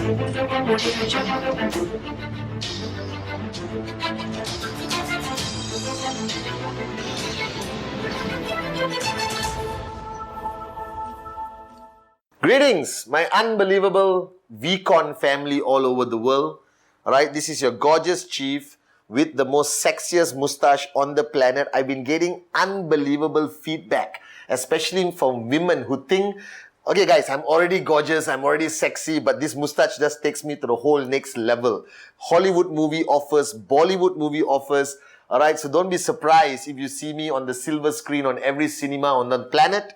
Greetings, my unbelievable VCon family all over the world. Alright, this is your gorgeous chief with the most sexiest mustache on the planet. I've been getting unbelievable feedback, especially from women who think, okay guys, I'm already gorgeous, I'm already sexy, but this mustache just takes me to the whole next level. Hollywood movie offers, Bollywood movie offers. Alright, so don't be surprised if you see me on the silver screen on every cinema on the planet.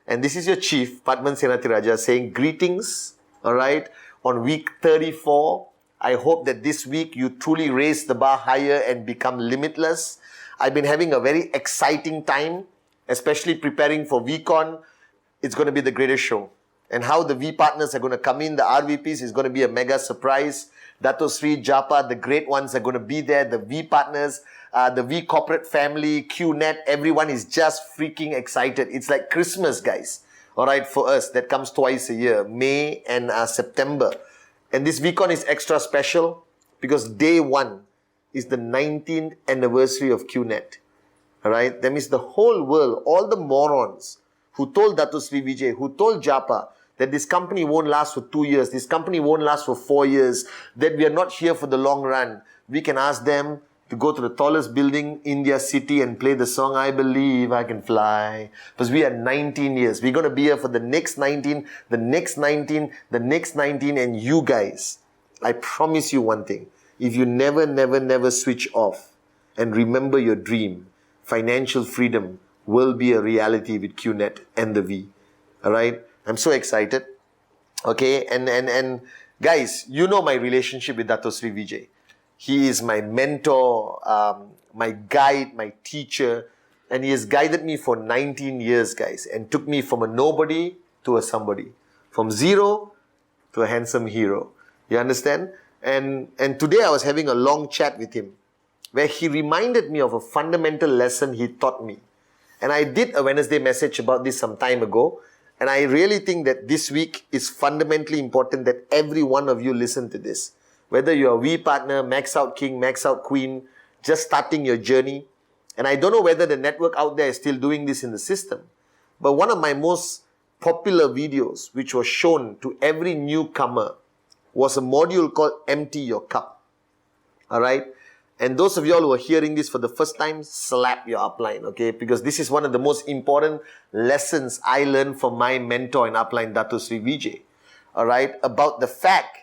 And this is your chief, Padman Senathirajah, saying greetings, alright, on week 34. I hope that this week you truly raise the bar higher and become limitless. I've been having a very exciting time, especially preparing for VCon. It's going to be the greatest show. And how the V partners are going to come in, the RVPs, is going to be a mega surprise. Dato Sri, Japa, the great ones are going to be there. The V partners, the V corporate family, QNet, everyone is just freaking excited. It's like Christmas, guys. All right, for us, that comes twice a year, May and September. And this VCon is extra special because day one is the 19th anniversary of QNet. All right, that means the whole world, all the morons who told Dato Sri Vijay, who told Japa, that this company won't last for 2 years, this company won't last for 4 years, that we are not here for the long run. We can ask them to go to the tallest building in their city and play the song, I Believe I Can Fly. Because we are 19 years. We're going to be here for the next 19, the next 19, the next 19. And you guys, I promise you one thing. If you never switch off and remember your dream, financial freedom will be a reality with QNet and the V. Alright? I'm so excited. Okay, and guys, you know my relationship with Dato Sri Vijay. He is my mentor, my guide, my teacher, and he has guided me for 19 years, guys, and took me from a nobody to a somebody, from zero to a handsome hero. You understand? And today I was having a long chat with him, where he reminded me of a fundamental lesson he taught me. And I did a Wednesday message about this some time ago. And I really think that this week is fundamentally important that every one of you listen to this. Whether you're a V partner, Max Out King, Max Out Queen, just starting your journey. And I don't know whether the network out there is still doing this in the system. But one of my most popular videos, which was shown to every newcomer, was a module called Empty Your Cup. Alright? And those of you all who are hearing this for the first time, slap your upline, okay? Because this is one of the most important lessons I learned from my mentor in upline, Dato Sri Vijay. Alright? About the fact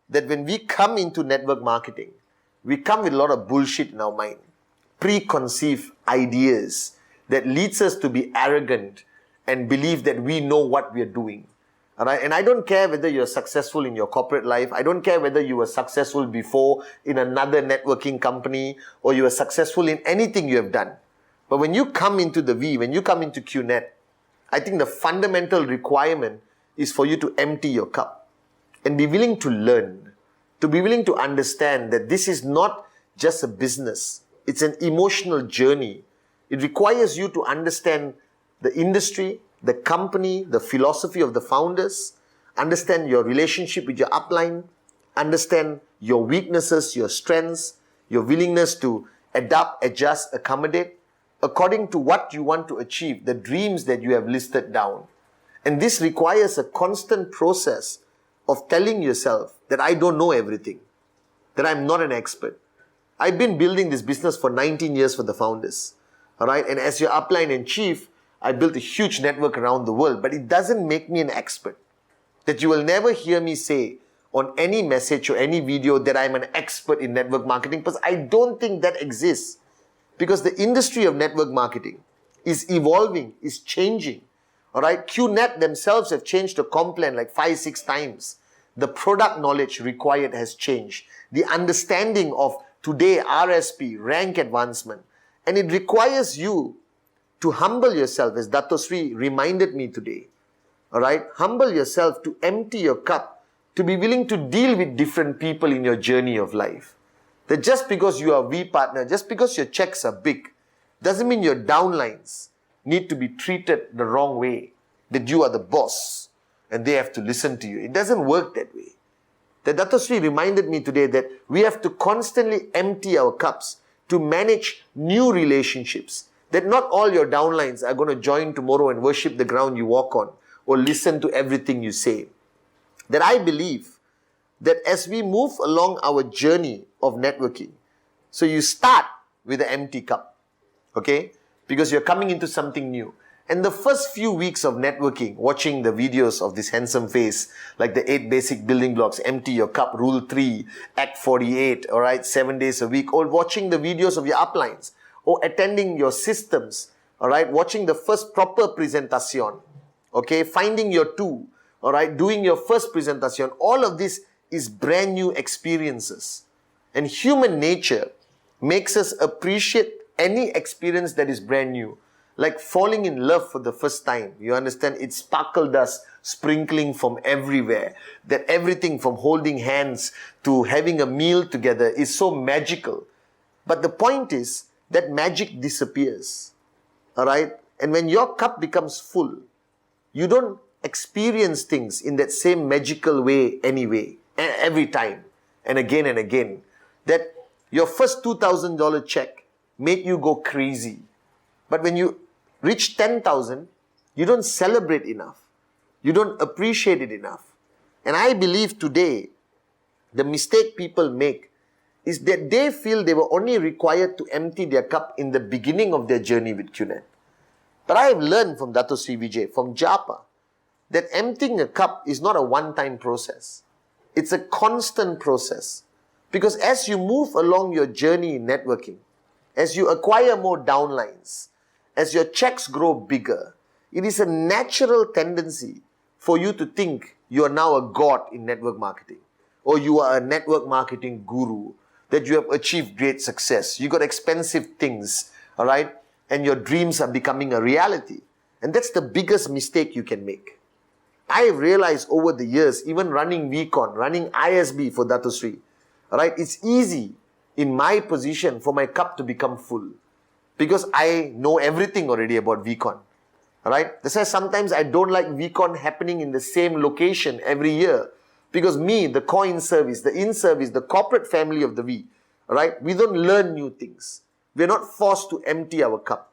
that when we come into network marketing, we come with a lot of bullshit in our mind. Preconceived ideas that leads us to be arrogant and believe that we know what we are doing. Alright? And I don't care whether you're successful in your corporate life. I don't care whether you were successful before in another networking company or you were successful in anything you have done. But when you come into the V, when you come into QNet, I think the fundamental requirement is for you to empty your cup and be willing to learn, to be willing to understand that this is not just a business. It's an emotional journey. It requires you to understand the industry, the company, the philosophy of the founders, understand your relationship with your upline, understand your weaknesses, your strengths, your willingness to adapt, adjust, accommodate, according to what you want to achieve, the dreams that you have listed down. And this requires a constant process of telling yourself that I don't know everything, that I'm not an expert. I've been building this business for 19 years for the founders. All right? And as your upline and chief, I built a huge network around the world, but it doesn't make me an expert. That you will never hear me say on any message or any video that I'm an expert in network marketing, because I don't think that exists. Because the industry of network marketing is evolving, is changing. All right? QNet themselves have changed the comp plan like 5-6 times. The product knowledge required has changed. The understanding of today RSP, rank advancement. And it requires you to humble yourself, as Dato Sri reminded me today. Alright? Humble yourself to empty your cup, to be willing to deal with different people in your journey of life. That just because you are a V partner, just because your checks are big, doesn't mean your downlines need to be treated the wrong way. That you are the boss and they have to listen to you. It doesn't work that way. That Dato Sri reminded me today that we have to constantly empty our cups to manage new relationships. That not all your downlines are going to join tomorrow and worship the ground you walk on or listen to everything you say. That I believe that as we move along our journey of networking, so you start with an empty cup, okay? Because you're coming into something new. And the first few weeks of networking, watching the videos of this handsome face, like the 8 basic building blocks, empty your cup, rule 3, act 48, all right, 7 days a week, or watching the videos of your uplines, or attending your systems, all right, watching the first proper presentation, okay, finding your two, all right, doing your first presentation, all of this is brand new experiences. And human nature makes us appreciate any experience that is brand new. Like falling in love for the first time. You understand? It's sparkle dust sprinkling from everywhere. That everything from holding hands to having a meal together is so magical. But the point is that magic disappears. Alright? And when your cup becomes full, you don't experience things in that same magical way anyway. Every time. And again. That your first $2,000 check made you go crazy. But when you reach 10,000, you don't celebrate enough. You don't appreciate it enough. And I believe today, the mistake people make is that they feel they were only required to empty their cup in the beginning of their journey with QNet. But I have learned from Dato Sri Vijay, from Japa, that emptying a cup is not a one-time process. It's a constant process. Because as you move along your journey in networking, as you acquire more downlines, as your checks grow bigger, it is a natural tendency for you to think you are now a god in network marketing, or you are a network marketing guru, that you have achieved great success. You got expensive things, all right? And your dreams are becoming a reality. And that's the biggest mistake you can make. I have realized over the years, even running VCon, running ISB for Dato Sri, all right, it's easy in my position for my cup to become full. Because I know everything already about VCon. Alright? That's why sometimes I don't like VCon happening in the same location every year. Because me, the core in-service, the in-service, the corporate family of the V, alright, we don't learn new things. We're not forced to empty our cup.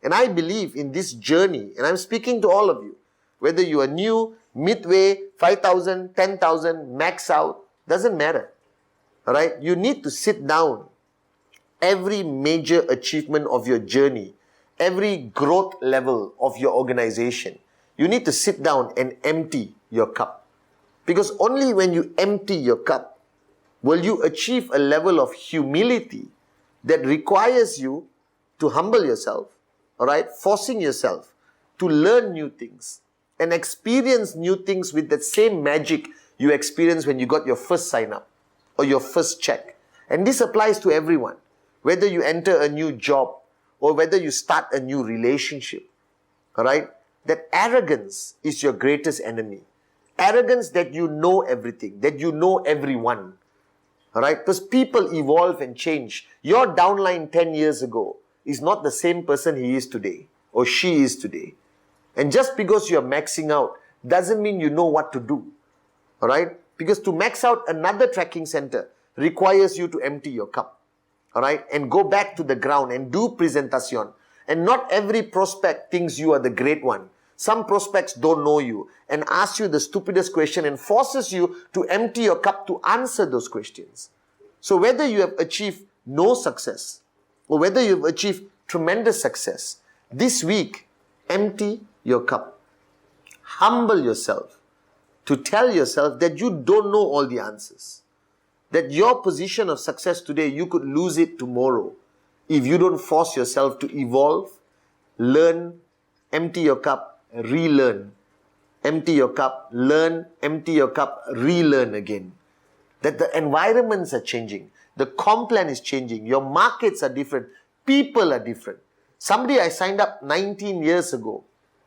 And I believe in this journey, and I'm speaking to all of you, whether you are new, midway, 5,000, 10,000, max out, doesn't matter. Alright? You need to sit down. Every major achievement of your journey, every growth level of your organization, you need to sit down and empty your cup. Because only when you empty your cup will you achieve a level of humility that requires you to humble yourself, all right, forcing yourself to learn new things and experience new things with that same magic you experienced when you got your first sign up or your first check. And this applies to everyone. Whether you enter a new job or whether you start a new relationship, all right? That arrogance is your greatest enemy. Arrogance that you know everything, that you know everyone, all right? Because people evolve and change. Your downline 10 years ago is not the same person he is today or she is today. And just because you're maxing out doesn't mean you know what to do, all right? Because to max out another tracking center requires you to empty your cup. All right, and go back to the ground and do presentation. And not every prospect thinks you are the great one. Some prospects don't know you and ask you the stupidest question and forces you to empty your cup to answer those questions. So whether you have achieved no success or whether you have achieved tremendous success, this week, empty your cup. Humble yourself to tell yourself that you don't know all the answers. That your position of success today, you could lose it tomorrow if you don't force yourself to evolve, learn, empty your cup, relearn. Empty your cup, learn, empty your cup, relearn again. That the environments are changing. The comp plan is changing. Your markets are different. People are different. Somebody I signed up 19 years ago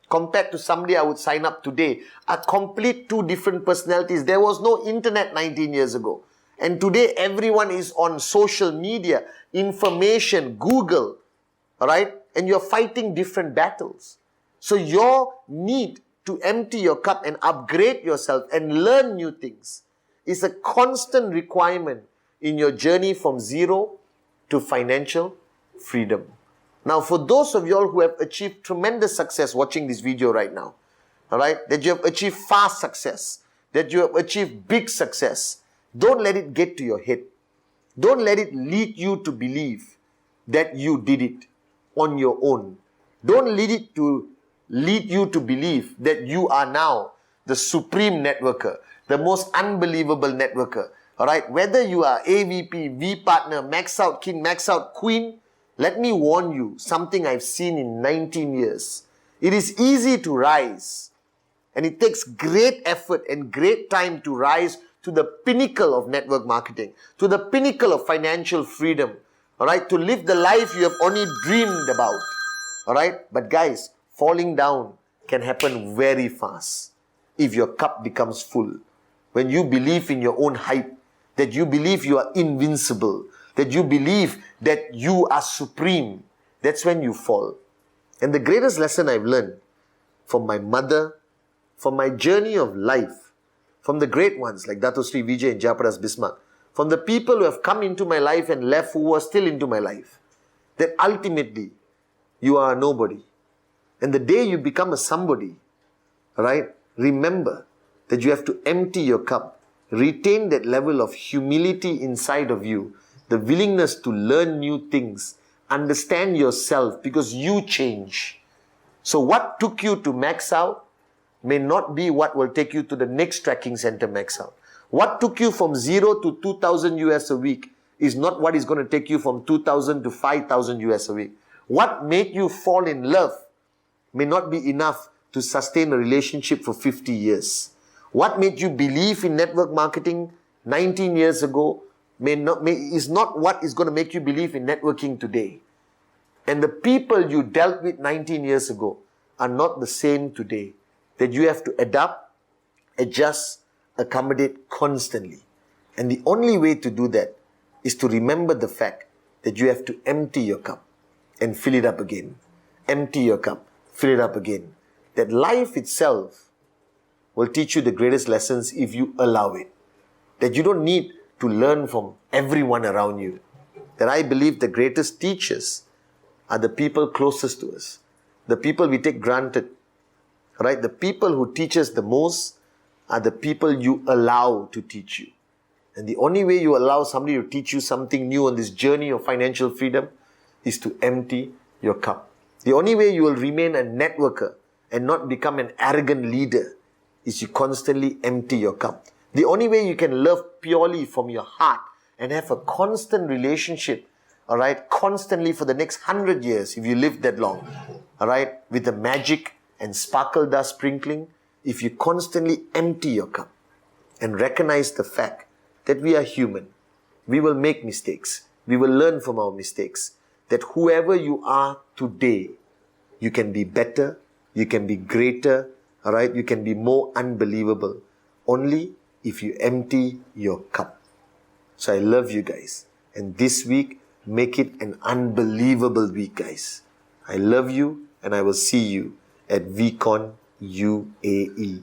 compared to somebody I would sign up today are complete two different personalities. There was no internet 19 years ago. And today everyone is on social media, information, Google, all right? And you're fighting different battles. So your need to empty your cup and upgrade yourself and learn new things is a constant requirement in your journey from zero to financial freedom. Now, for those of you all who have achieved tremendous success watching this video right now, all right, that you have achieved fast success, that you have achieved big success, don't let it get to your head. Don't let it lead you to believe that you did it on your own. Don't let it to lead you to believe that you are now the supreme networker, the most unbelievable networker. All right, whether you are AVP, V partner, max out king, max out queen, let me warn you something I've seen in 19 years. It is easy to rise, and it takes great effort and great time to rise to the pinnacle of network marketing, to the pinnacle of financial freedom, all right, to live the life you have only dreamed about, all right. But guys, falling down can happen very fast if your cup becomes full. When you believe in your own hype, that you believe you are invincible, that you believe that you are supreme, that's when you fall. And the greatest lesson I've learned from my mother, from my journey of life, from the great ones like Dato Sri Vijay and Jayaprakash Bismarck, from the people who have come into my life and left who are still into my life, that ultimately you are a nobody. And the day you become a somebody, right, remember that you have to empty your cup, retain that level of humility inside of you, the willingness to learn new things, understand yourself, because you change. So what took you to max out may not be what will take you to the next tracking center max out. What took you from 0 to 2,000 US a week is not what is going to take you from 2,000 to 5,000 US a week. What made you fall in love may not be enough to sustain a relationship for 50 years. What made you believe in network marketing 19 years ago is not what is going to make you believe in networking today. And the people you dealt with 19 years ago are not the same today. That you have to adapt, adjust, accommodate constantly. And the only way to do that is to remember the fact that you have to empty your cup and fill it up again. Empty your cup, fill it up again. That life itself will teach you the greatest lessons if you allow it. That you don't need to learn from everyone around you. That I believe the greatest teachers are the people closest to us. The people we take granted. Right? The people who teach us the most are the people you allow to teach you. And the only way you allow somebody to teach you something new on this journey of financial freedom is to empty your cup. The only way you will remain a networker and not become an arrogant leader is you constantly empty your cup. The only way you can love purely from your heart and have a constant relationship, all right, constantly for the next 100 years, if you live that long, all right, with the magic and sparkle dust sprinkling, if you constantly empty your cup and recognize the fact that we are human, we will make mistakes, we will learn from our mistakes, that whoever you are today, you can be better, you can be greater, all right, you can be more unbelievable, only if you empty your cup. So I love you guys, and this week, make it an unbelievable week, guys. I love you, and I will see you at VCon UAE.